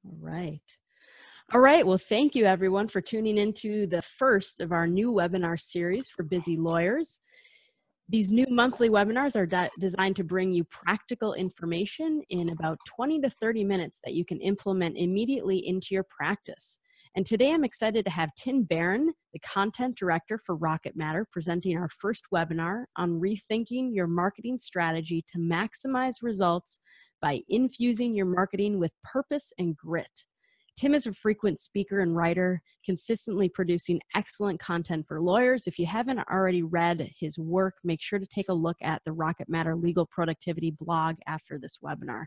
All right. All right. Well, thank you everyone for tuning into the first of our new webinar series for busy lawyers. These new monthly webinars are designed to bring you practical information in about 20 to 30 minutes that you can implement immediately into your practice. And today I'm excited to have Tim Baran, the Content Director for Rocket Matter, presenting our first webinar on rethinking your marketing strategy to maximize results by infusing your marketing with purpose and grit. Tim is a frequent speaker and writer, consistently producing excellent content for lawyers. If you haven't already read his work, make sure to take a look at the Rocket Matter Legal Productivity blog after this webinar.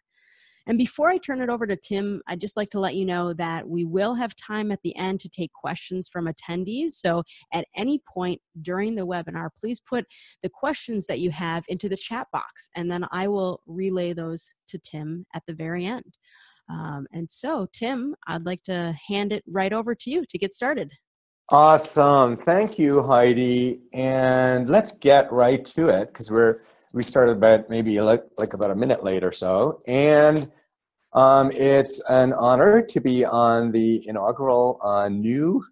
And before I turn it over to Tim, I'd just like to let you know that we will have time at the end to take questions from attendees. So at any point during the webinar, please put the questions that you have into the chat box, and then I will relay those to Tim at the very end. And so, Tim, I'd like to hand it right over to you to get started. Awesome. Thank you, Heidi. And let's get right to it because we started about maybe like about a minute late or so. And it's an honor to be on the inaugural new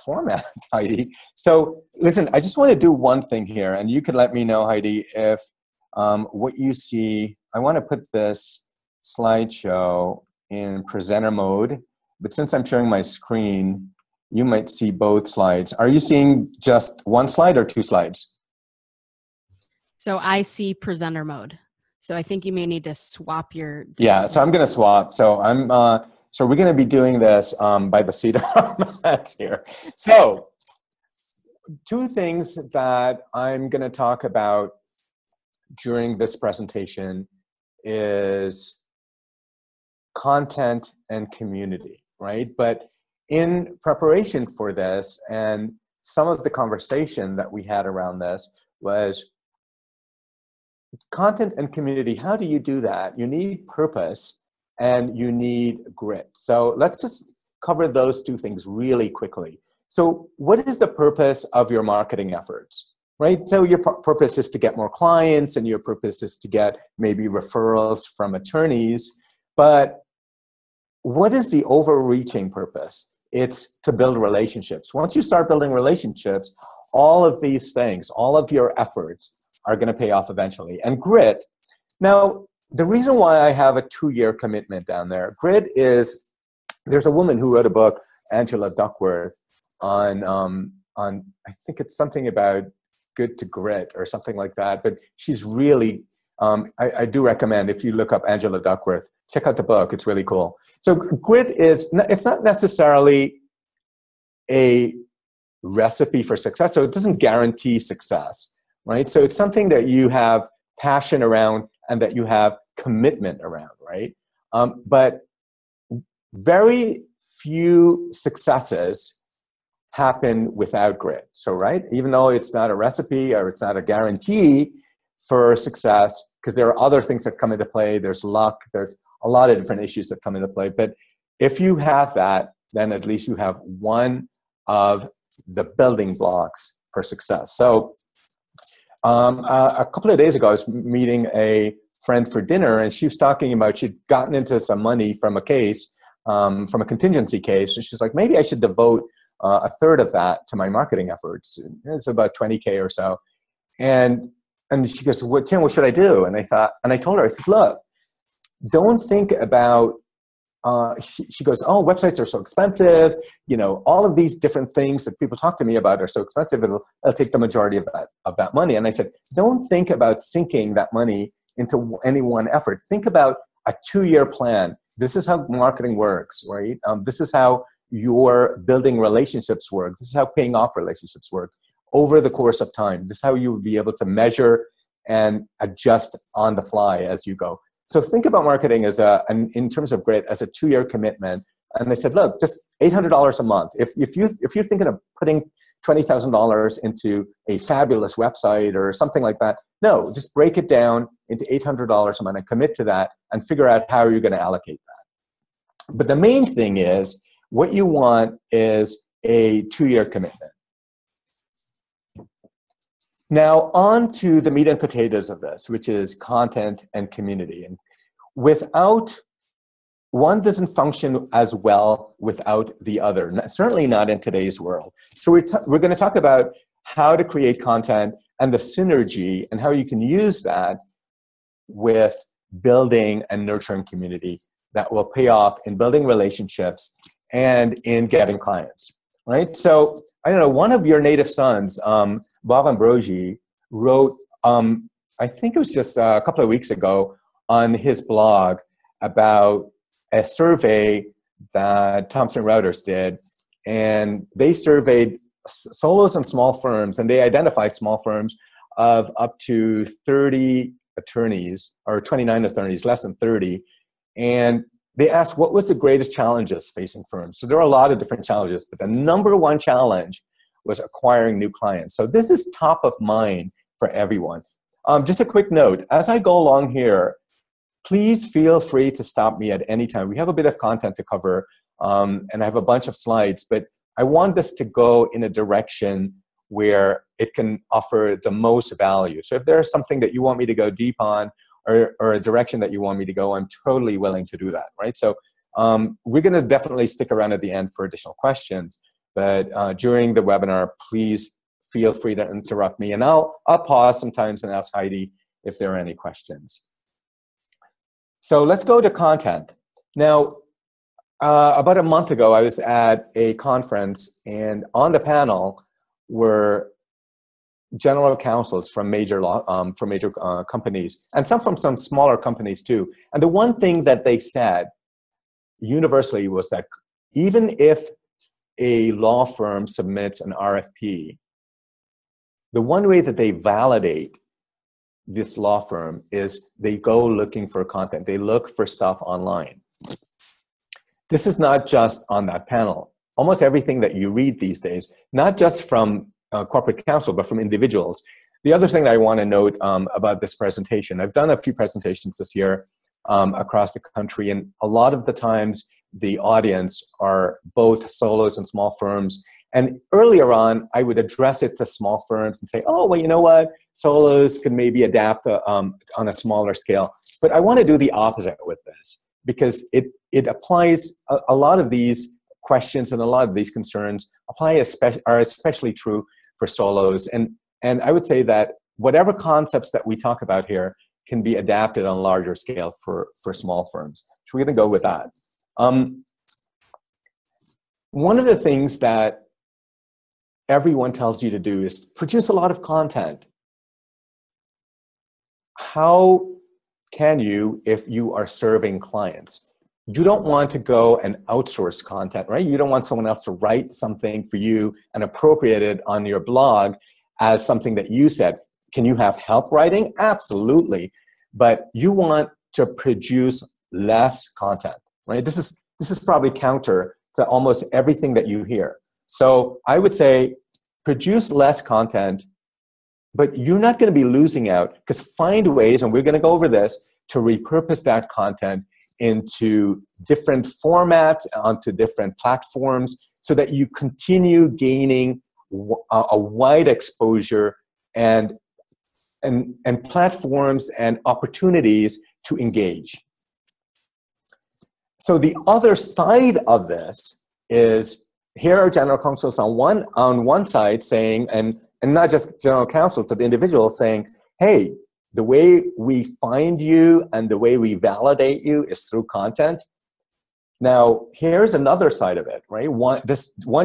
format, Heidi. So listen, I just want to do one thing here, and you can let me know, Heidi, if what you see, I want to put this slideshow in presenter mode, but since I'm sharing my screen, you might see both slides. Are you seeing just one slide or two slides? So I see presenter mode. So I think you may need to swap your. Yeah, so I'm going to swap. So so we're going to be doing this by the seat of our pants here. So two things that I'm going to talk about during this presentation is content and community, right? But in preparation for this, and some of the conversation that we had around this was content and community. How do you do that? You need purpose and you need grit. So let's just cover those two things really quickly. So what is the purpose of your marketing efforts? Right? So your purpose is to get more clients, and your purpose is to get maybe referrals from attorneys. But what is the overreaching purpose? It's to build relationships. Once you start building relationships, all of these things, all of your efforts are going to pay off eventually. And grit, now, the reason why I have a 2-year commitment down there, grit is, there's a woman who wrote a book, Angela Duckworth, on I think it's something about good to grit or something like that, but she's really, I do recommend, if you look up Angela Duckworth, check out the book, it's really cool. So grit is, it's not necessarily a recipe for success, so it doesn't guarantee success, right? So it's something that you have passion around and that you have commitment around, right? But very few successes happen without grit. So, right, even though it's not a recipe or it's not a guarantee for success, because there are other things that come into play, there's luck, there's a lot of different issues that come into play. But if you have that, then at least you have one of the building blocks for success. So a couple of days ago, I was meeting a friend for dinner, and she was talking about she'd gotten into some money from a case, from a contingency case, and she's like, maybe I should devote a third of that to my marketing efforts. It's about 20K or so. And she goes, well, Tim, what should I do? And I told her, I said, look, don't think about, she goes, oh, websites are so expensive. You know, all of these different things that people talk to me about are so expensive, it'll take the majority of that money. And I said, don't think about sinking that money into any one effort. Think about a 2-year plan. This is how marketing works, right? This is how your building relationships work. This is how paying off relationships work over the course of time. This is how you will be able to measure and adjust on the fly as you go. So think about marketing as in terms of grit, as a 2-year commitment. And they said, look, just $800 a month. If you're thinking of putting $20,000 into a fabulous website or something like that, no, just break it down into $800 a month and commit to that and figure out how you're going to allocate that. But the main thing is, what you want is a 2-year commitment. Now, on to the meat and potatoes of this, which is content and community. And without one doesn't function as well without the other, certainly not in today's world. So we're going to talk about how to create content and the synergy and how you can use that with building and nurturing community that will pay off in building relationships and in getting clients, right? So, I don't know, one of your native sons, Bob Ambrogi, wrote, I think it was just a couple of weeks ago on his blog about a survey that Thomson Reuters did, and they surveyed solos and small firms, and they identified small firms of up to 30 attorneys, or 29 attorneys, less than 30, and they asked what was the greatest challenges facing firms. So there are a lot of different challenges, but the number one challenge was acquiring new clients. So this is top of mind for everyone. Just a quick note, as I go along here, please feel free to stop me at any time. We have a bit of content to cover, and I have a bunch of slides, but I want this to go in a direction where it can offer the most value. So if there's something that you want me to go deep on, or a direction that you want me to go, I'm totally willing to do that, right? So we're gonna definitely stick around at the end for additional questions, but during the webinar, please feel free to interrupt me, and I'll pause sometimes and ask Heidi if there are any questions. So let's go to content. Now, about a month ago, I was at a conference, and on the panel were general counsels from major companies, and some from some smaller companies too. And the one thing that they said universally was that even if a law firm submits an RFP, the one way that they validate this law firm is they go looking for content. They look for stuff online. This is not just on that panel. Almost everything that you read these days, not just from corporate counsel, but from individuals. The other thing that I want to note about this presentation, I've done a few presentations this year across the country, and a lot of the times the audience are both solos and small firms. And earlier on, I would address it to small firms and say, oh, well, you know what? Solos can maybe adapt on a smaller scale. But I want to do the opposite with this, because it applies, a lot of these questions and a lot of these concerns are especially true for solos. And I would say that whatever concepts that we talk about here can be adapted on a larger scale for small firms. So we're going to go with that. One of the things that everyone tells you to do is produce a lot of content. How can you if you are serving clients? You don't want to go and outsource content, right? You don't want someone else to write something for you and appropriate it on your blog as something that you said. Can you have help writing? Absolutely. But you want to produce less content, right? This is probably counter to almost everything that you hear. So I would say produce less content, but you're not going to be losing out, because find ways, and we're going to go over this, to repurpose that content into different formats, onto different platforms, so that you continue gaining a wide exposure and platforms and opportunities to engage. So the other side of this is, here are general counsels on one side saying, and not just general counsel, but the individual saying, hey, the way we find you and the way we validate you is through content. Now, here's another side of it, right? One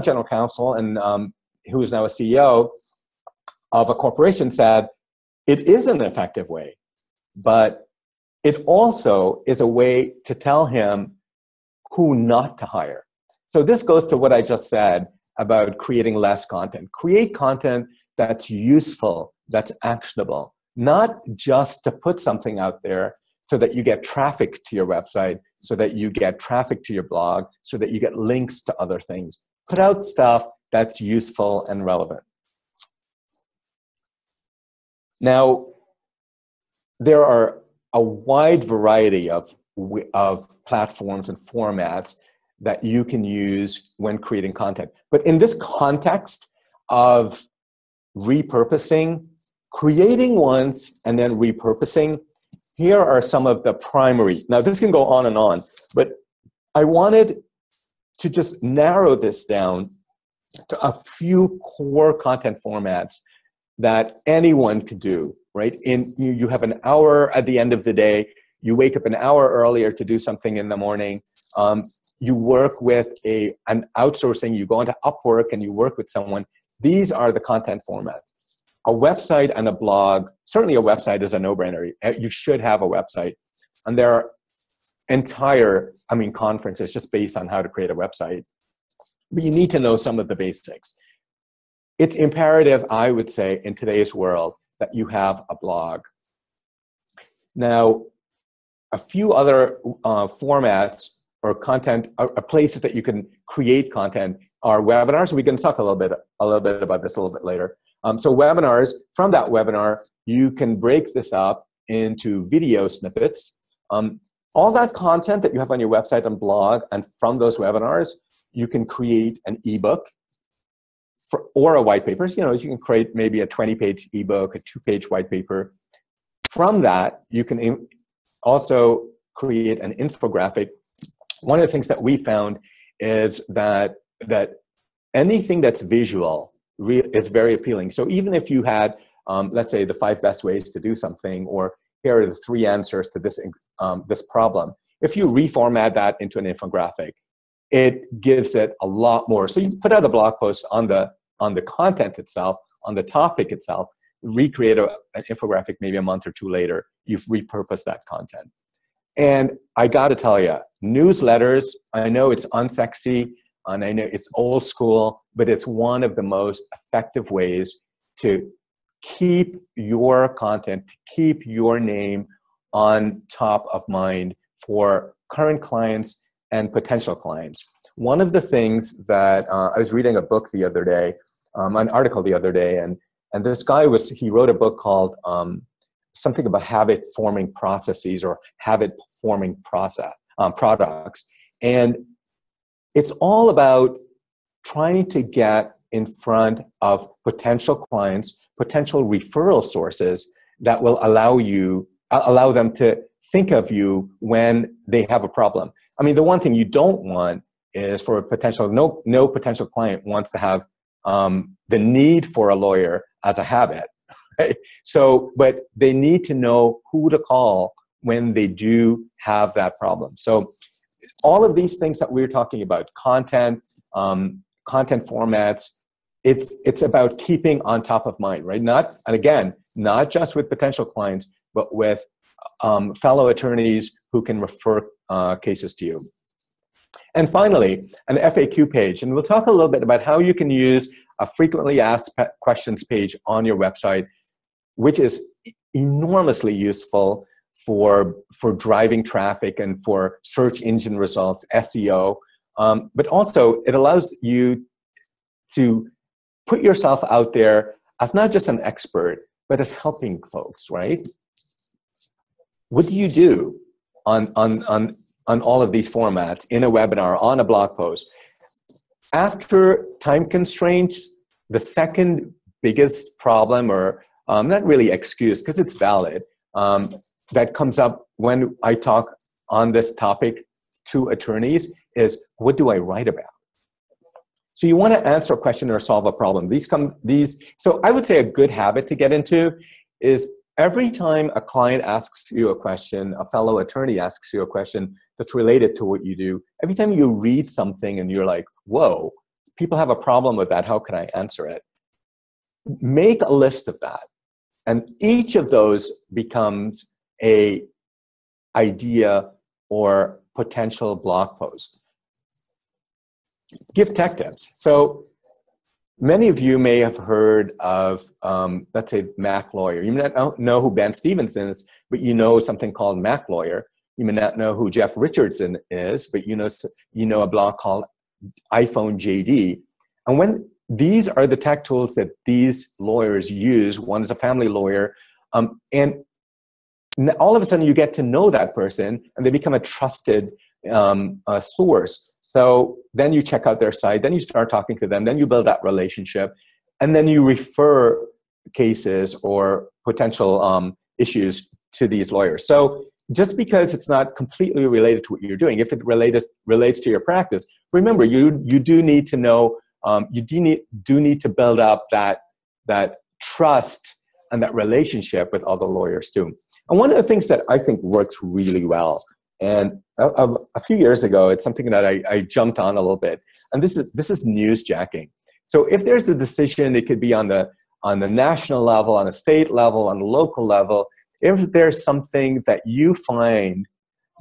general counsel, and who is now a CEO of a corporation, said it is an effective way, but it also is a way to tell him who not to hire. So this goes to what I just said about creating less content. Create content that's useful, that's actionable, not just to put something out there so that you get traffic to your website, so that you get traffic to your blog, so that you get links to other things. Put out stuff that's useful and relevant. Now, there are a wide variety of platforms and formats that you can use when creating content. But in this context of repurposing, creating once and then repurposing, here are some of the primary. Now, this can go on and on, but I wanted to just narrow this down to a few core content formats that anyone could do, right? You have an hour at the end of the day, you wake up an hour earlier to do something in the morning, you work with an outsourcing, you go into Upwork and you work with someone. These are the content formats. A website and a blog, certainly a website is a no-brainer. You should have a website. And there are entire, conferences just based on how to create a website. But you need to know some of the basics. It's imperative, I would say, in today's world that you have a blog. Now, a few other formats or content, or places that you can create content are webinars. We're going to talk a little bit about this a little bit later. So webinars, from that webinar, you can break this up into video snippets. All that content that you have on your website and blog, and from those webinars, you can create an ebook or a white paper. You can create maybe a 20-page ebook, a 2-page white paper. From that, you can also create an infographic. One of the things that we found is that anything that's visual is very appealing. So even if you had, let's say, the 5 best ways to do something, or here are the 3 answers to this, this problem, if you reformat that into an infographic, it gives it a lot more. So you put out a blog post on the content itself, on the topic itself, recreate an infographic maybe a month or 2 later, you've repurposed that content. And I got to tell you, newsletters, I know it's unsexy, and I know it's old school, but it's one of the most effective ways to keep your content, to keep your name on top of mind for current clients and potential clients. One of the things that I was reading a book the other day, an article the other day, and this guy he wrote a book called something about habit-forming processes or habit-forming products. And it's all about trying to get in front of potential clients, potential referral sources that will allow them to think of you when they have a problem. The one thing you don't want is for a potential, no potential client wants to have the need for a lawyer as a habit. Right? So, but they need to know who to call when they do have that problem. So all of these things that we're talking about, content, content formats, it's about keeping on top of mind, right? And again, not just with potential clients, but with fellow attorneys who can refer cases to you. And finally, an FAQ page. And we'll talk a little bit about how you can use a frequently asked questions page on your website, which is enormously useful for driving traffic and for search engine results, SEO. But also, it allows you to put yourself out there as not just an expert, but as helping folks, right? What do you do on all of these formats, in a webinar, on a blog post? After time constraints, the second biggest problem, or not really excuse, because it's valid, that comes up when I talk on this topic to attorneys is, what do I write about? So you want to answer a question or solve a problem. So I would say a good habit to get into is every time a client asks you a question, a fellow attorney asks you a question that's related to what you do, every time you read something and you're like, whoa, people have a problem with that, how can I answer it? Make a list of that. And each of those becomes an idea or potential blog post. Give tech tips. So many of you may have heard of, let's say, Mac Lawyer. You may not know who Ben Stevenson is, but you know something called Mac Lawyer. You may not know who Jeff Richardson is, but you know a blog called iPhone JD. And when these are the tech tools that these lawyers use, one is a family lawyer, and all of a sudden you get to know that person and they become a trusted source. So then you check out their site, then you start talking to them, then you build that relationship, and then you refer cases or potential issues to these lawyers. So just because it's not completely related to what you're doing, if it relates to your practice, remember, you do need to know, you do need to build up that trust and that relationship with other lawyers too. And one of the things that I think works really well, and a few years ago, it's something that I jumped on a little bit, and this is newsjacking. So if there's a decision, it could be on the national level, on a state level, on the local level. If there's something that you find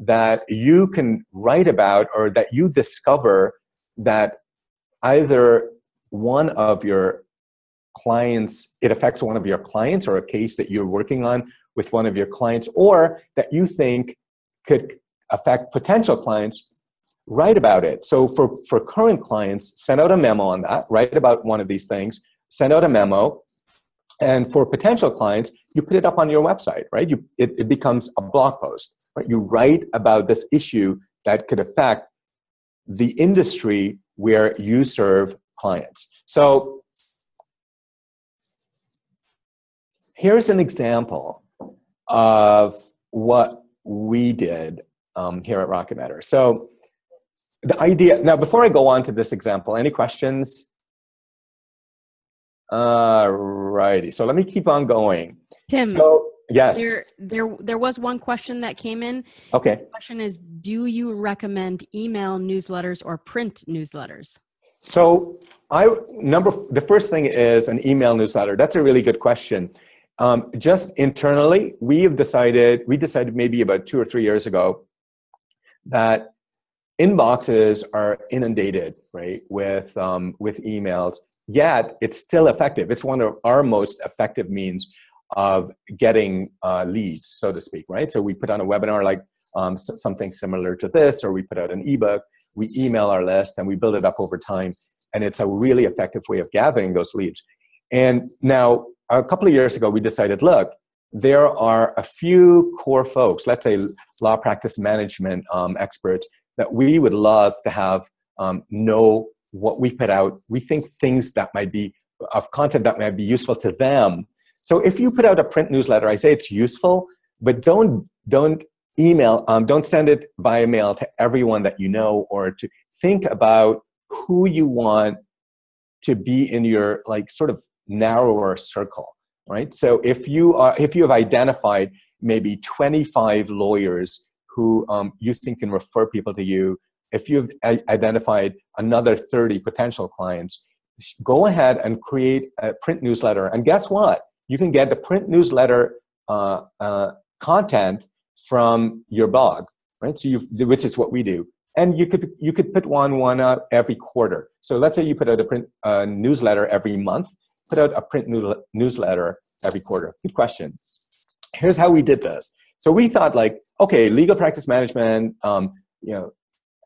that you can write about, or that you discover that either one of your clients, it affects one of your clients, or a case that you're working on with one of your clients, or that you think could affect potential clients, write about it. So for current clients, send out a memo on that, write about one of these things, send out a memo. And for potential clients, you put it up on your website, right? It becomes a blog post, right? You write about this issue that could affect the industry where you serve clients. So here's an example of what we did here at Rocket Matter. So the idea, now before I go on to this example, any questions? Righty. So let me keep on going. Tim, so, yes. There was one question that came in. Okay. The question is, do you recommend email newsletters or print newsletters? So the first thing is an email newsletter. That's a really good question. Just internally, we decided maybe about 2 or 3 years ago that inboxes are inundated, right, with emails. Yet it's still effective. It's one of our most effective means of getting leads, so to speak, right? So we put on a webinar like something similar to this, or we put out an ebook, we email our list, and we build it up over time. And it's a really effective way of gathering those leads. And now, a couple of years ago, we decided, look, there are a few core folks, let's say law practice management experts, that we would love to have know what we put out. We think things that might be of content that might be useful to them. So if you put out a print newsletter, I say it's useful, but don't email, don't send it via mail to everyone that you know, or to think about who you want to be in your like sort of narrower circle, right? So if you have identified maybe 25 lawyers who you think can refer people to you, if you've identified another 30 potential clients, go ahead and create a print newsletter. And guess what? You can get the print newsletter content from your blog, right? So which is what we do. And you could put one out every quarter. So let's say you put out a print newsletter every month, put out a print newsletter every quarter. Good question. Here's how we did this. So we thought like, okay, legal practice management,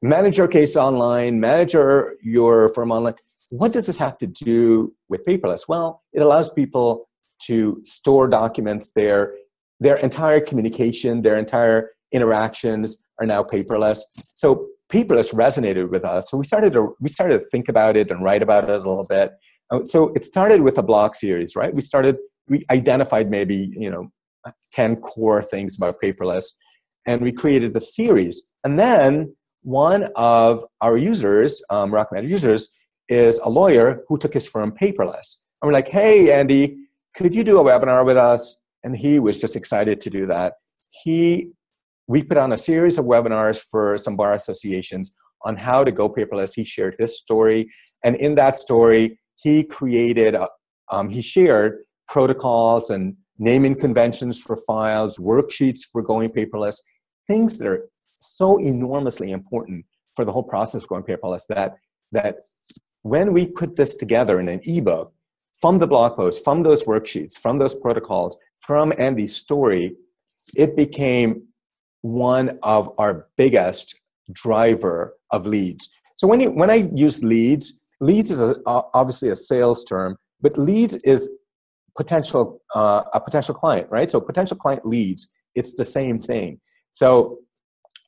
manage your case online, manage your firm online. What does this have to do with paperless? Well, it allows people to store documents. Their entire communication, their entire interactions are now paperless. So paperless resonated with us. So we started to think about it and write about it a little bit. So it started with a blog series, right? We identified maybe 10 core things about paperless, and we created a series. And then one of our users, Rocket Matter users, is a lawyer who took his firm paperless. And we're like, hey, Andy, could you do a webinar with us? And he was just excited to do that. We put on a series of webinars for some bar associations on how to go paperless. He shared his story. And in that story, he shared protocols and naming conventions for files, worksheets for going paperless, things that are so enormously important for the whole process of going paperless that when we put this together in an ebook, from the blog post, from those worksheets, from those protocols, from Andy's story, it became one of our biggest driver of leads. So when I use leads is obviously a sales term, but leads is a potential client, right? So potential client leads, it's the same thing. So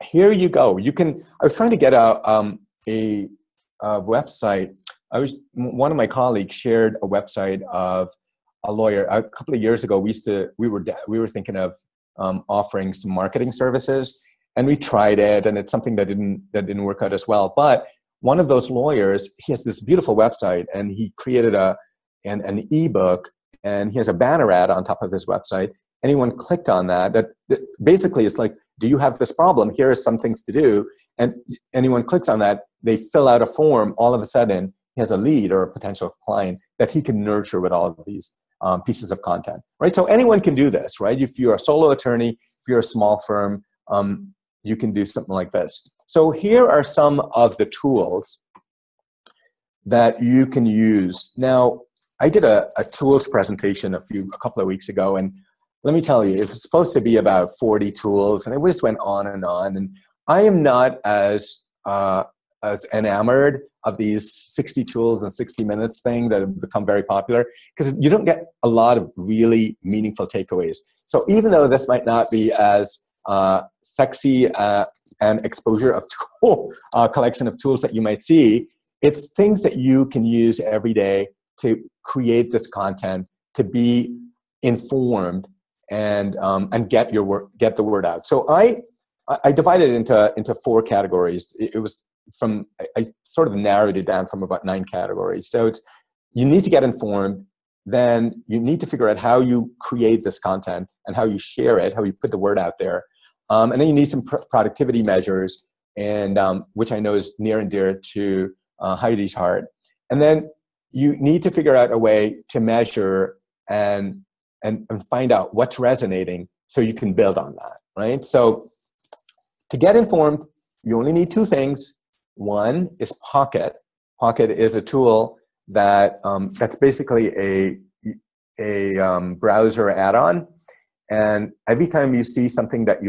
here you go. I was trying to get a website. One of my colleagues shared a website of a lawyer a couple of years ago. We were thinking of offering some marketing services. And we tried it, and it's something that didn't work out as well. But one of those lawyers, he has this beautiful website, and he created an ebook, and he has a banner ad on top of his website. Anyone clicked on that basically is like, do you have this problem? Here are some things to do. And anyone clicks on that, they fill out a form. All of a sudden, he has a lead or a potential client that he can nurture with all of these pieces of content, right? So anyone can do this, right? If you're a solo attorney, if you're a small firm, you can do something like this. So here are some of the tools that you can use. Now, I did a tools presentation a couple of weeks ago, and let me tell you, it was supposed to be about 40 tools, and it just went on. And I am not as enamored of these 60 tools and 60 minutes thing that have become very popular, because you don't get a lot of really meaningful takeaways. So even though this might not be as sexy and exposure of tool collection of tools that you might see, it's things that you can use every day to create this content, to be informed, and get the word out. So I divided it into 4 categories. It was I sort of narrowed it down from about 9 categories. So you need to get informed, then you need to figure out how you create this content and how you share it, how you put the word out there. And then you need some productivity measures, and which I know is near and dear to Heidi's heart. And then you need to figure out a way to measure and find out what's resonating so you can build on that, right? So to get informed, you only need 2 things. One is Pocket. Pocket is a tool that that's basically a browser add-on. And every time you see something that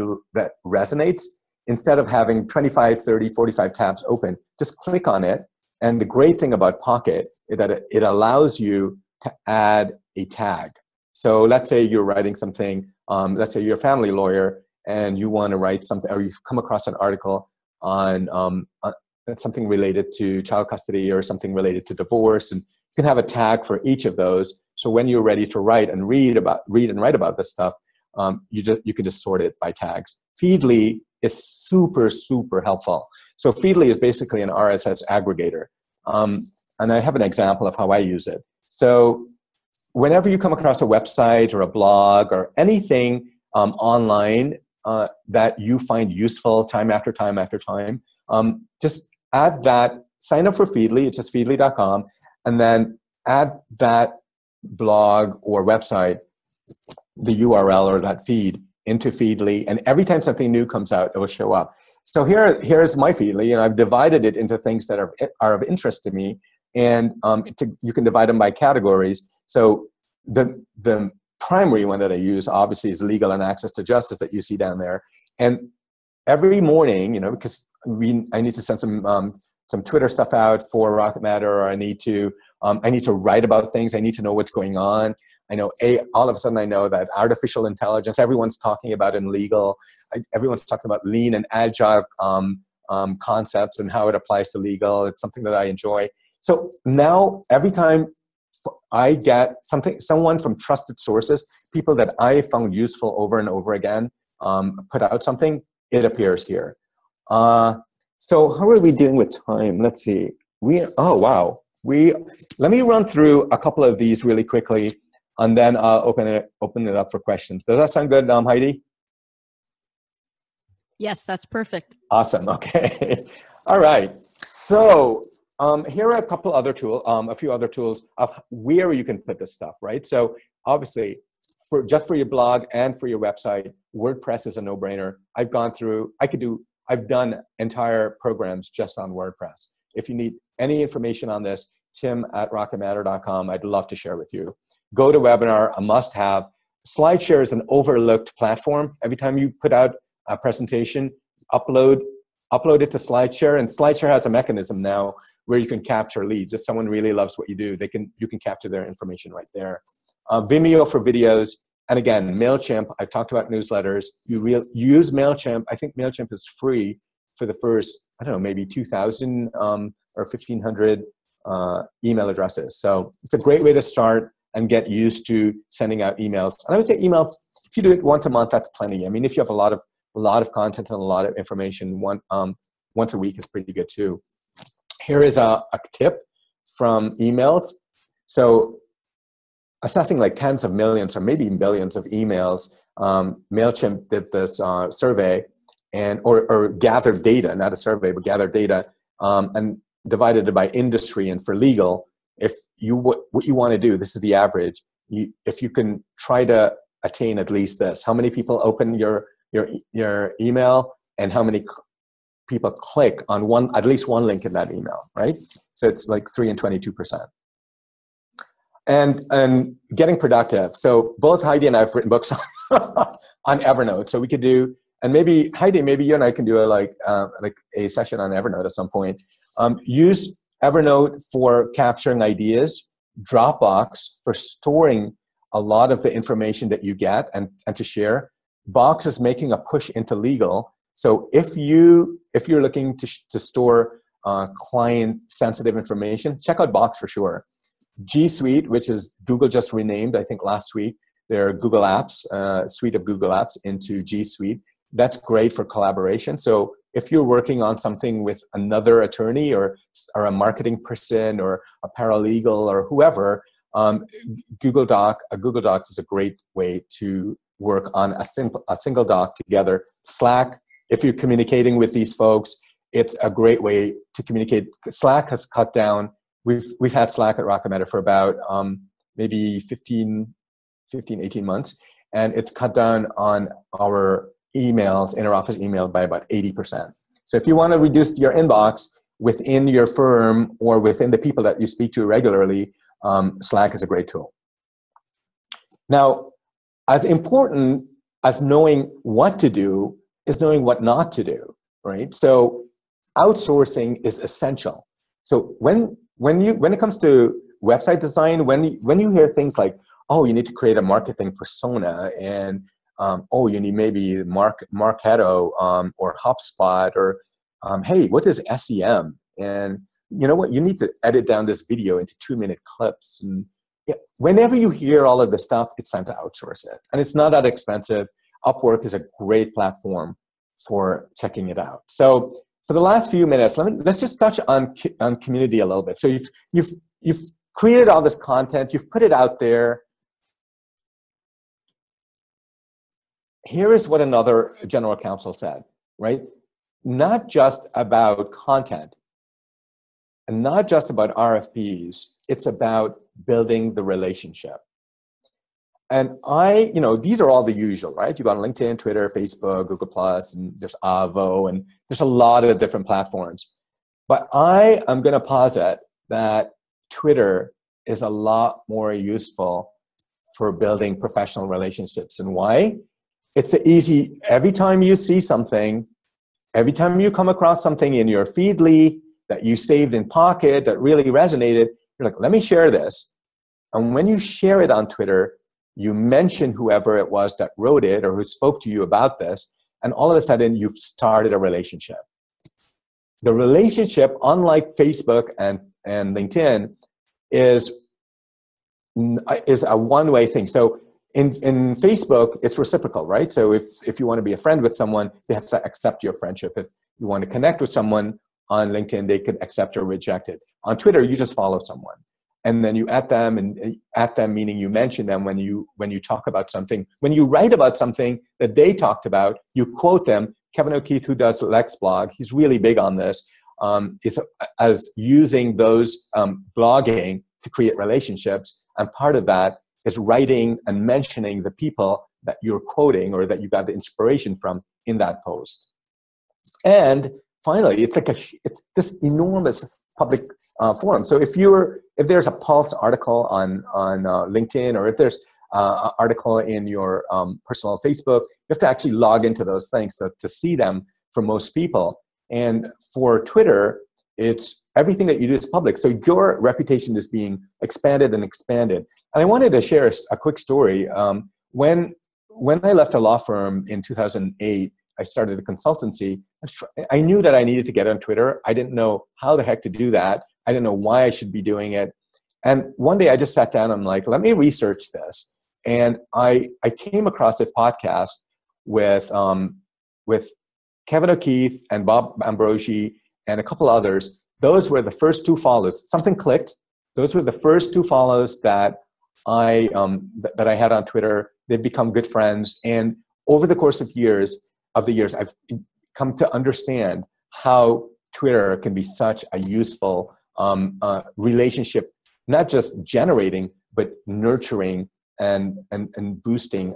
resonates, instead of having 25, 30, 45 tabs open, just click on it. And the great thing about Pocket is that it allows you to add a tag. So let's say you're writing something, let's say you're a family lawyer and you want to write something, or you've come across an article on something related to child custody or something related to divorce, and you can have a tag for each of those. So when you're ready to write and write about this stuff, you can just sort it by tags. Feedly is super, super helpful. So Feedly is basically an RSS aggregator. And I have an example of how I use it. So whenever you come across a website or a blog or anything online that you find useful time after time after time, just add that, sign up for Feedly, it's just feedly.com, and then add that blog or website, the URL or that feed, into Feedly, and every time something new comes out, it will show up. So here's my Feedly, and I've divided it into things that are of interest to me, and you can divide them by categories. So the primary one that I use, obviously, is legal and access to justice that you see down there. And every morning, because I need to send some Twitter stuff out for Rocket Matter, or I need to write about things. I need to know what's going on. I know all of a sudden I know that artificial intelligence, everyone's talking about in legal, everyone's talking about lean and agile concepts and how it applies to legal. It's something that I enjoy. So now every time I get someone from trusted sources, people that I found useful over and over again, put out something, it appears here. So how are we doing with time? Let's see. Oh wow. Let me run through a couple of these really quickly, and then I'll open it up for questions. Does that sound good, Heidi? Yes, that's perfect. Awesome. Okay. All right. So here are a couple other tools, a few other tools of where you can put this stuff, right? So obviously, just for your blog and for your website, WordPress is a no-brainer. I've done entire programs just on WordPress. If you need any information on this, tim@rocketmatter.com. I'd love to share with you. GoToWebinar, a must-have. SlideShare is an overlooked platform. Every time you put out a presentation, upload it to SlideShare, and SlideShare has a mechanism now where you can capture leads. If someone really loves what you do, you can capture their information right there. Vimeo for videos, and again, MailChimp. I've talked about newsletters. You use MailChimp. I think MailChimp is free for the first, I don't know, maybe 2,000 or 1,500 email addresses. So it's a great way to start and get used to sending out emails. And I would say emails If you do it once a month, that's plenty. I mean, if you have a lot of content and a lot of information, once a week is pretty good too. Here is a tip from emails. So assessing like tens of millions or maybe billions of emails, MailChimp did this survey or gathered data, not a survey, but gathered data, and divided it by industry. And for legal, what you want to do, this is the average. If you can try to attain at least this, how many people open your email and how many people click on at least one link in that email, right? So it's like 3 and 22%. And getting productive. So both Heidi and I have written books on Evernote. So we could do, and maybe Heidi, maybe you and I can do like a session on Evernote at some point. Use Evernote for capturing ideas, Dropbox for storing a lot of the information that you get and to share. Box is making a push into legal. So if you're looking to store client sensitive information, check out Box for sure. G Suite, which is Google just renamed, I think last week, their Google Apps, suite of Google Apps into G Suite. That's great for collaboration. So if you're working on something with another attorney or a marketing person or a paralegal or whoever, Google Docs is a great way to work on a single doc together. Slack, if you're communicating with these folks, it's a great way to communicate. Slack has cut down. We've had Slack at Rocket Matter for about maybe 18 months, and it's cut down on our emails, inter-office email, by about 80%. So if you want to reduce your inbox within your firm or within the people that you speak to regularly, Slack is a great tool. Now, as important as knowing what to do is knowing what not to do, right? So outsourcing is essential. So when it comes to website design, when you hear things like, oh, you need to create a marketing persona, and oh, you need maybe Marketo or HubSpot, or hey, what is SEM? And you know what? You need to edit down this video into 2-minute clips. And whenever you hear all of this stuff, it's time to outsource it. And it's not that expensive. Upwork is a great platform for checking it out. So for the last few minutes, let's just touch on community a little bit. So you've created all this content, you've put it out there. Here is what another general counsel said, right? Not just about content and not just about RFPs, it's about building the relationship. And these are all the usual, right? You got LinkedIn, Twitter, Facebook, Google+, and there's Avo, and there's a lot of different platforms. But I am going to posit that Twitter is a lot more useful for building professional relationships. And why? It's easy. Every time you see something, every time you come across something in your Feedly that you saved in Pocket that really resonated, you're like, let me share this. And when you share it on Twitter, you mention whoever it was that wrote it or who spoke to you about this, and all of a sudden you've started a relationship. The relationship, unlike Facebook and LinkedIn, is a one-way thing. So in Facebook, it's reciprocal, right? So if you want to be a friend with someone, they have to accept your friendship. If you want to connect with someone on LinkedIn, they could accept or reject it. On Twitter, you just follow someone. And then you at them, and at them meaning you mention them when you talk about something. When you write about something that they talked about, you quote them. Kevin O'Keefe, who does LEXBLOG, he's really big on this, is as using those blogging to create relationships. And part of that is writing and mentioning the people that you're quoting or that you got the inspiration from in that post. And finally, it's this enormous public forum. So if there's a Pulse article on LinkedIn, or if there's an article in your personal Facebook, you have to actually log into those things to see them for most people. And for Twitter, it's everything that you do is public. So your reputation is being expanded and expanded. And I wanted to share a quick story. When I left a law firm in 2008, I started a consultancy. I knew that I needed to get on Twitter. I didn't know how the heck to do that. I didn't know why I should be doing it. And one day I just sat down and I'm like, let me research this. And I came across a podcast with Kevin O'Keefe and Bob Ambrogi and a couple others. Those were the first two follows. Something clicked. Those were the first two follows that I had on Twitter. They've become good friends, and over the course of the years, I've come to understand how Twitter can be such a useful relationship, not just generating but nurturing and boosting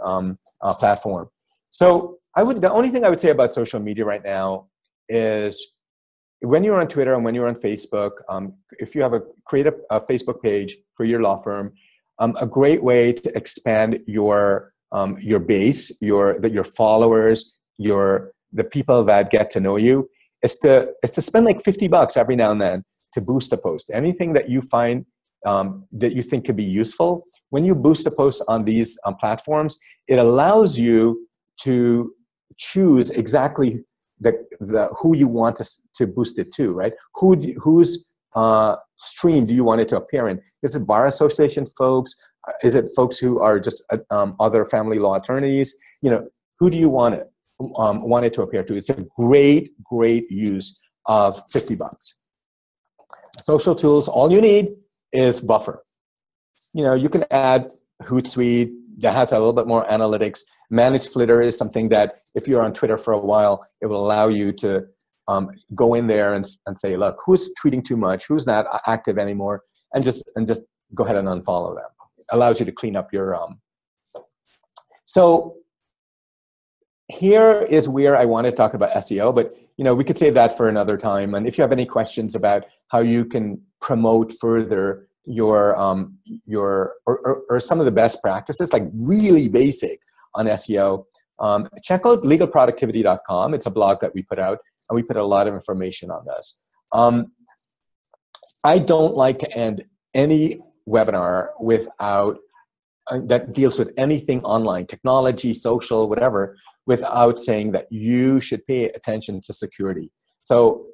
platform. So the only thing I would say about social media right now is, when you're on Twitter and when you're on Facebook, if you create a Facebook page for your law firm, a great way to expand your base, your followers, the people that get to know you, is to spend like $50 every now and then to boost a post. Anything that you find that you think could be useful, when you boost a post on these platforms, it allows you to choose exactly who you want to boost it to, right? Whose stream do you want it to appear in? Is it bar association folks? Is it folks who are just other family law attorneys? Who do you want it to appear to? It's a great use of $50. Social tools, all you need is buffer. You can add Hootsuite that has a little bit more analytics. Managed FLITTER is something that, if you're on Twitter for a while, it will allow you to go in there and say, look, who's tweeting too much, who's not active anymore, and just go ahead and unfollow them. It allows you to clean up your So here is where I want to talk about SEO, but we could save that for another time. And if you have any questions about how you can promote further your or some of the best practices, like really basic on SEO, check out legalproductivity.com. It's a blog that we put out, and we put a lot of information on this. I don't like to end any webinar without that deals with anything online, technology, social, whatever, without saying that you should pay attention to security. So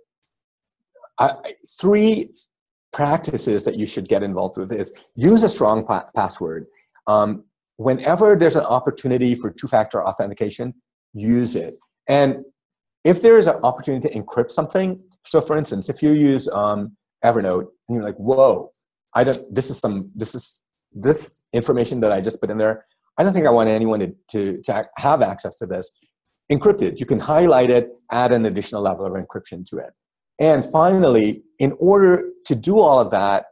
3 practices that you should get involved with is: use a strong password. Whenever there's an opportunity for 2-factor authentication, use it. And if there is an opportunity to encrypt something, so for instance, if you use Evernote and you're like, whoa, this information that I just put in there, I don't think I want anyone to have access to this. Encrypt it. You can highlight it, add an additional level of encryption to it. And finally, in order to do all of that,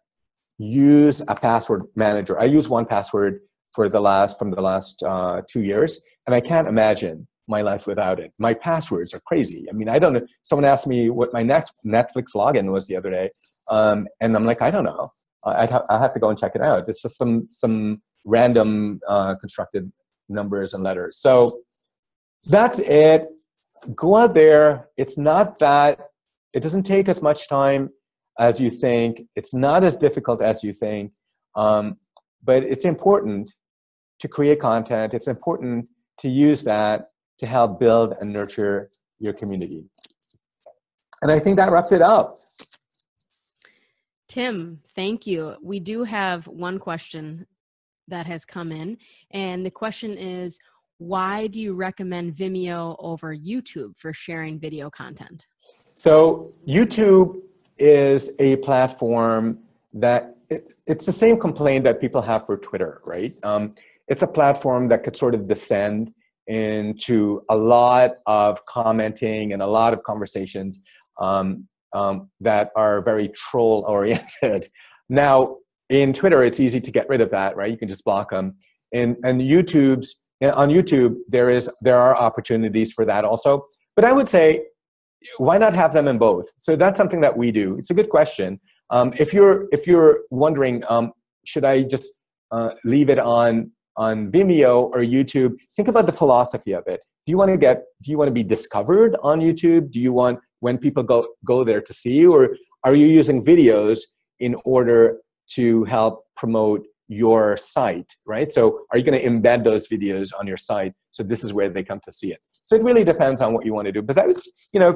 use a password manager. I use 1Password from the last 2 years, and I can't imagine my life without it. My passwords are crazy. I mean, I don't know. Someone asked me what my Netflix login was the other day, and I'm like, I don't know. I have to go and check it out. It's just some random constructed numbers and letters. So that's it. Go out there. It's not that. It doesn't take as much time as you think. It's not as difficult as you think. But it's important to create content. It's important to use that to help build and nurture your community. And I think that wraps it up. Tim, thank you. We do have one question that has come in, and the question is, why do you recommend Vimeo over YouTube for sharing video content? So YouTube is a platform that it's the same complaint that people have for Twitter, right? It's a platform that could sort of descend into a lot of commenting and a lot of conversations that are very troll-oriented. Now, in Twitter, it's easy to get rid of that, right? You can just block them. And on YouTube, there are opportunities for that also. But I would say, why not have them in both? So that's something that we do. It's a good question. If you're wondering, should I just leave it on Vimeo or YouTube? Think about the philosophy of it. Do you want to be discovered on YouTube? Do you want when people go there to see you, or are you using videos in order to help promote your site, right? So are you going to embed those videos on your site? So this is where they come to see it. So it really depends on what you want to do. But that,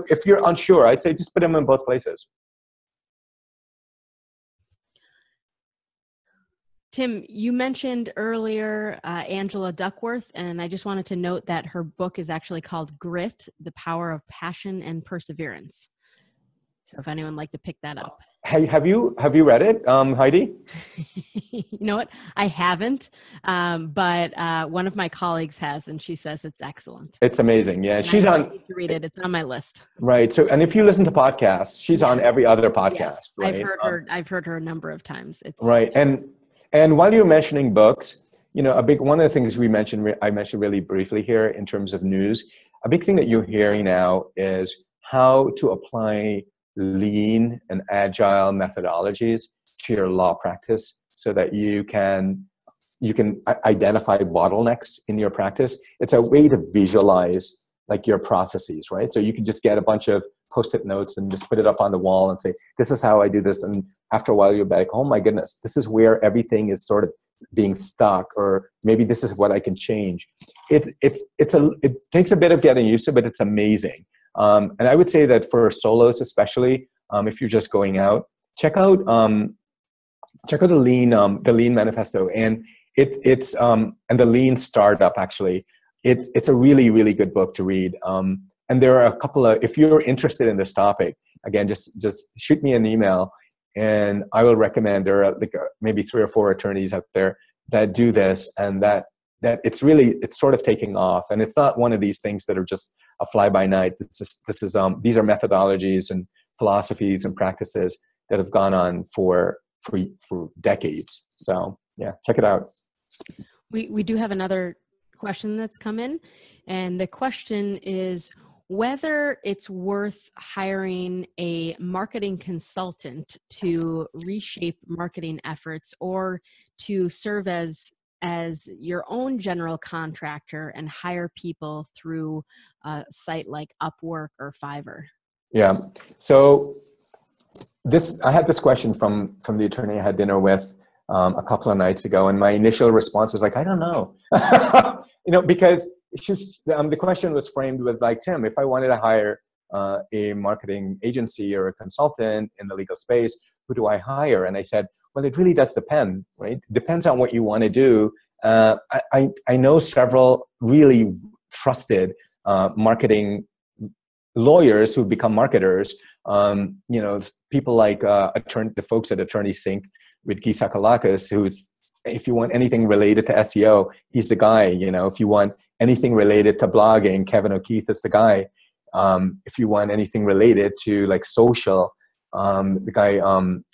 if you're unsure, I'd say just put them in both places. Tim, you mentioned earlier Angela Duckworth, and I just wanted to note that her book is actually called Grit, The Power of Passion and Perseverance. So if anyone would like to pick that up. Hey, have you read it, Heidi? You know what? I haven't, but one of my colleagues has, and she says it's excellent. It's amazing. Yeah, and she's I on. need to read it. It's on my list. Right. So, and if you listen to podcasts, she's on every other podcast. Yes. Right? I've heard her a number of times. It's right. And while you're mentioning books, you know, one of the things I mentioned really briefly here in terms of news, a big thing that you're hearing now is how to apply lean and agile methodologies to your law practice so that you can identify bottlenecks in your practice. It's a way to visualize like your processes, right? So you can just get a bunch of Post-it notes and just put it up on the wall and say, this is how I do this. And after a while you'll be like, oh my goodness, this is where everything is sort of being stuck, or maybe this is what I can change. It takes a bit of getting used to, but it's amazing. And I would say that for solos, especially if you're just going out, check out the Lean Manifesto, and it's and the Lean Startup. Actually, it's a really, really good book to read. And there are a couple of, if you're interested in this topic, again, just shoot me an email, and I will recommend. There are like maybe 3 or 4 attorneys out there that do this, and that it's sort of taking off. And it's not one of these things that are just a fly-by-night. These are methodologies and philosophies and practices that have gone on for decades. So yeah, check it out. We do have another question that's come in, and the question is whether it's worth hiring a marketing consultant to reshape marketing efforts, or to serve as your own general contractor and hire people through a site like Upwork or Fiverr. Yeah. So I had this question from the attorney I had dinner with a couple of nights ago, and my initial response was like, I don't know. You know, because the question was framed with like, Tim, if I wanted to hire a marketing agency or a consultant in the legal space, who do I hire? And I said, well, it really does depend, right? It depends on what you want to do. I know several really trusted marketing lawyers who've become marketers. You know, people like the folks at Attorney Sync with Guy Sakalakis, who's, if you want anything related to SEO, he's the guy. You know, if you want anything related to blogging, Kevin O'Keefe is the guy. If you want anything related to like social, the guy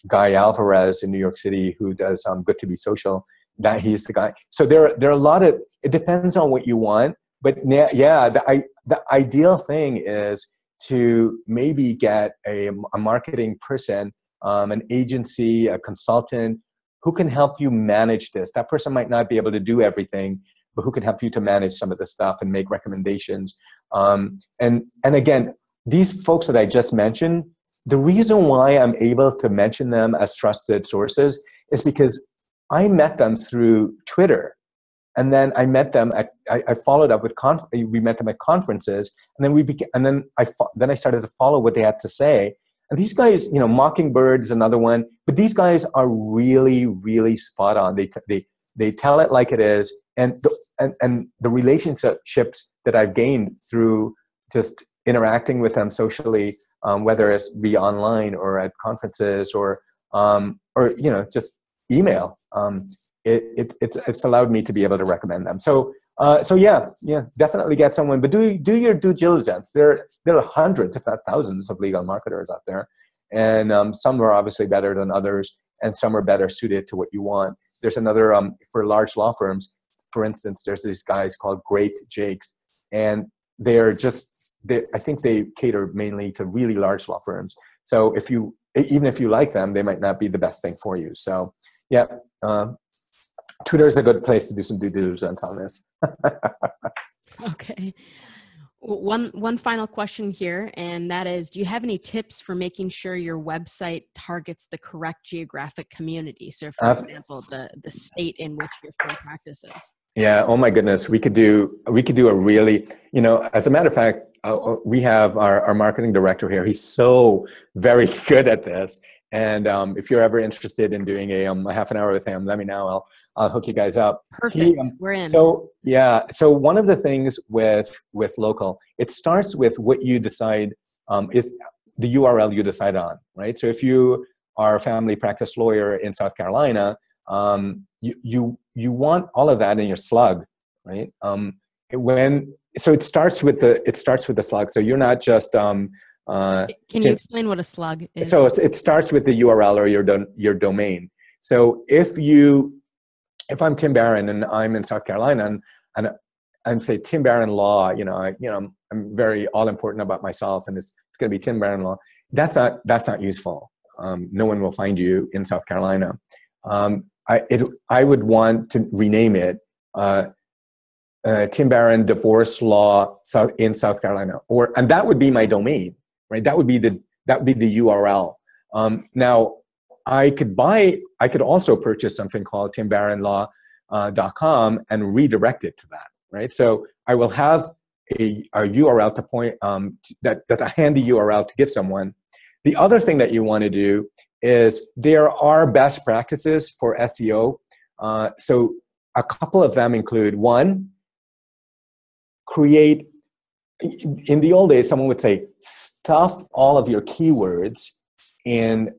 Guy Alvarez in New York City, who does Good to Be Social, that he's the guy. So there are a lot of, it depends on what you want, but yeah, the ideal thing is to maybe get a marketing person, an agency, a consultant who can help you manage this. That person might not be able to do everything, but who can help you to manage some of the stuff and make recommendations. And again, these folks that I just mentioned, the reason why I'm able to mention them as trusted sources is because I met them through Twitter. And then I met them I followed up with, we met them at conferences, and then I started to follow what they had to say. And these guys, you know, Mockingbird is another one, but these guys are really, really spot on. They tell it like it is. And the relationships that I've gained through just interacting with them socially, whether it's be online or at conferences or you know, just email, it's allowed me to be able to recommend them. So yeah, definitely get someone, but do your due diligence. There are hundreds, if not thousands, of legal marketers out there, and some are obviously better than others, and some are better suited to what you want. There's another for large law firms, for instance. There's these guys called Great Jakes, and I think they cater mainly to really large law firms. So even if you like them, they might not be the best thing for you. So yeah. Twitter is a good place to do some due diligence on this. Okay. One final question here, and that is, do you have any tips for making sure your website targets the correct geographic community? So for example, the state in which your firm practices. Yeah. Oh my goodness. We could do a really, you know, as a matter of fact, we have our marketing director here. He's so very good at this. And if you're ever interested in doing a half an hour with him, let me know. I'll hook you guys up. Perfect. We're in. So yeah. So one of the things with local, it starts with what you decide is the URL you decide on, right? So if you are a family practice lawyer in South Carolina, you want all of that in your slug, right? So it starts with the slug. So you're not just can you explain what a slug is? So it starts with the URL or your domain. So if I'm Tim Baran and I'm in South Carolina and say Tim Baran Law, I'm very all important about myself, and it's going to be Tim Baran Law. That's not useful. No one will find you in South Carolina. I would want to rename it Tim Baran Divorce Law in South Carolina, and that would be my domain, right? That would be the URL. Now, I could also purchase something called timbaranlaw.com and redirect it to that, right? So I will have a URL to point that's a handy URL to give someone. The other thing that you want to do is there are best practices for SEO. So a couple of them include, one, create, in the old days, someone would say, stuff all of your keywords in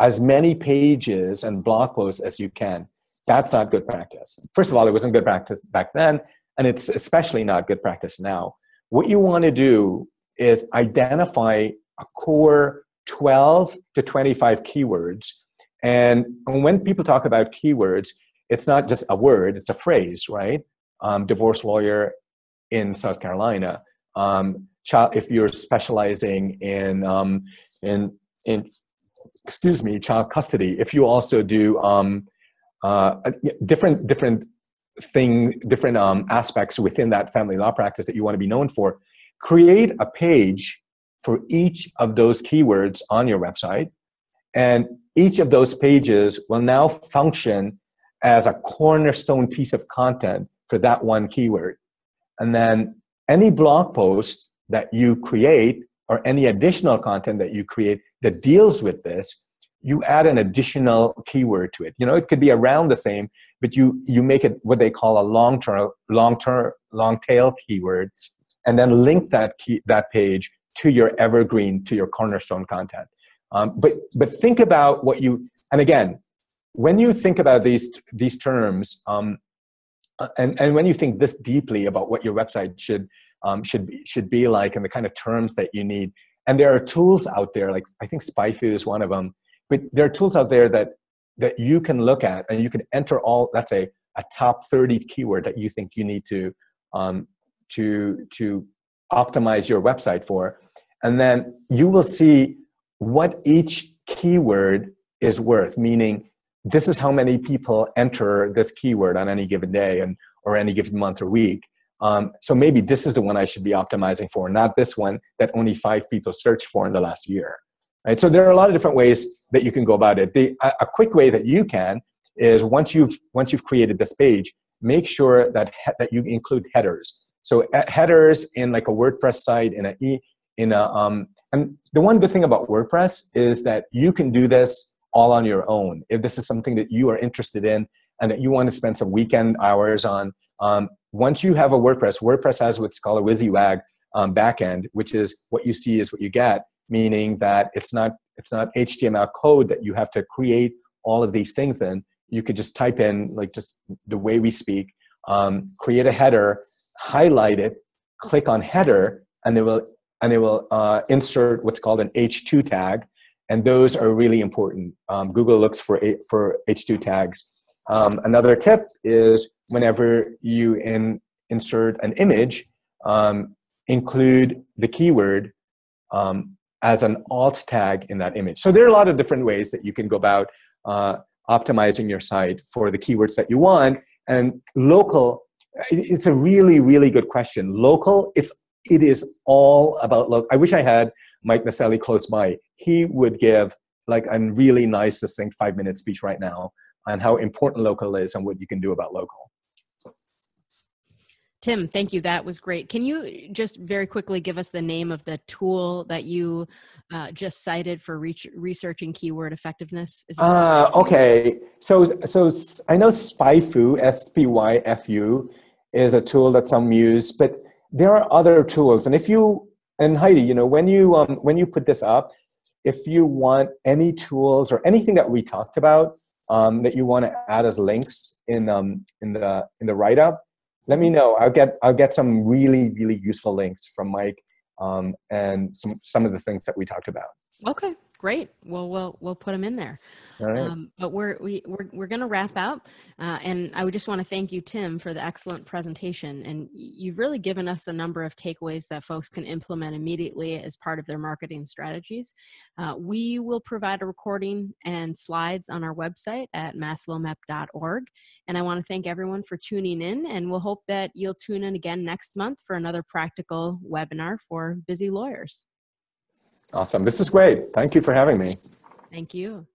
as many pages and blog posts as you can. That's not good practice. First of all, it wasn't good practice back then, and it's especially not good practice now. What you want to do is identify a core 12 to 25 keywords. And when people talk about keywords, it's not just a word, it's a phrase, right? Divorce lawyer in South Carolina. If you're specializing in child custody, if you also do different aspects within that family law practice that you want to be known for, create a page for each of those keywords on your website, and each of those pages will now function as a cornerstone piece of content for that one keyword. And then any blog post that you create or any additional content that you create that deals with this, you add an additional keyword to it. It could be around the same, but you make it what they call a long tail keyword, and then link that page to your evergreen, to your cornerstone content. But think about what you, and again, when you think about these terms, and when you think this deeply about what your website should be like, and the kind of terms that you need, and there are tools out there, like I think SpyFu is one of them, but there are tools out there that you can look at, and you can enter all, let's say, a top 30 keyword that you think you need to optimize your website for, and then you will see what each keyword is worth, meaning this is how many people enter this keyword on any given day or any given month or week. So maybe this is the one I should be optimizing for, not this one that only 5 people searched for in the last year. Right? So there are a lot of different ways that you can go about it. A quick way that you can is once you've created this page, make sure that you include headers. So headers in like a WordPress site, and the one good thing about WordPress is that you can do this all on your own. If this is something that you are interested in and that you want to spend some weekend hours on, once you have a WordPress has what's called a WYSIWAG backend, which is what you see is what you get, meaning that it's not HTML code that you have to create all of these things in. You could just type in, like just the way we speak, create a header, highlight it, click on header, and it will insert what's called an H2 tag, and those are really important. Google looks for H2 tags. Another tip is whenever you insert an image, include the keyword as an alt tag in that image. So there are a lot of different ways that you can go about optimizing your site for the keywords that you want. And local, it's a really, really good question. Local, it is all about local. I wish I had Mike Naselli close by. He would give like a really nice, succinct 5-minute speech right now on how important local is and what you can do about local. Tim, thank you. That was great. Can you just very quickly give us the name of the tool that you just cited for researching keyword effectiveness? Is it okay. So I know SPYFU, SPYFU, is a tool that some use, but there are other tools. And if you, and Heidi, you know, when you put this up, if you want any tools or anything that we talked about that you want to add as links in the write-up, let me know. I'll get some really useful links from Mike and some of the things that we talked about. Okay, great. Well, we'll put them in there. All right. But we're going to wrap up, and I would just want to thank you, Tim, for the excellent presentation. And you've really given us a number of takeaways that folks can implement immediately as part of their marketing strategies. We will provide a recording and slides on our website at maslowmep.org. And I want to thank everyone for tuning in, and we'll hope that you'll tune in again next month for another practical webinar for busy lawyers. Awesome. This is great. Thank you for having me. Thank you.